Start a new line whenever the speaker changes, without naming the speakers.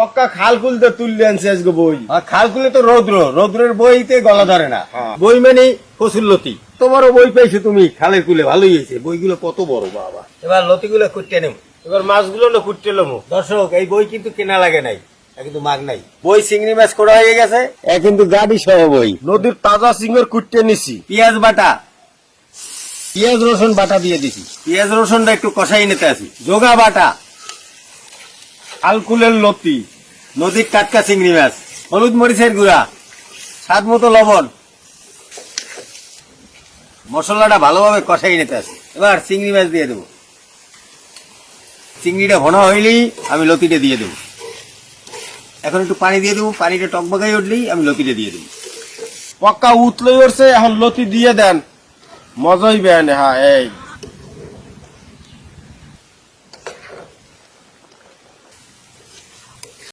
পক্কা খাল খুলতে তুললে আনছে আজকে বই।
খাল খুলে তো রৌদ্রের বইতে গলা ধরে না।
বই মানে কচুরলতি। তোমারও বই পাইছো তুমি খালের কুলে, ভালোই হয়েছে। বইগুলো কত বড় বাবা।
এবার লতিগুলো কুটতে নেব।
এবার মাছগুলো না কুটতে লমু।
দর্শক, এই বই কিন্তু কেনা লাগে নাই, কিন্তু মাগ নাই। বই চিংড়ি মাছ করা হয়ে গেছে,
কিন্তু গাড়ি সহ বই। নদীর তাজা সিঙ্গর কুটতে নিছি।
পেঁয়াজ বাটা,
পেঁয়াজ রসুন বাটা দিয়ে দিছি।
পেঁয়াজ রসুনটা একটু কষাই নিতে আসি। জোগা বাটা,
খালকুলের লতি,
নদীর টাটকা চিংড়ি মাছ, হলুদ মরিচের গুঁড়া, স্বাদ মতো লবণ, মশলাটা ভালোভাবে কষাই নিতে আসি। এবার চিংড়ি মাছ দিয়ে দেবো। চিংড়িটা ঘন হইলেই আমি লতিটা দিয়ে দেবো। এখন একটু পানি দিয়ে দেবো। পানিটা টকবগাই উঠলেই আমি লতিটা দিয়ে দেবো।
পক্কা উতলে উঠছে, এখন লতি দিয়ে দেন, মজাই বেন। হ্যাঁ, এই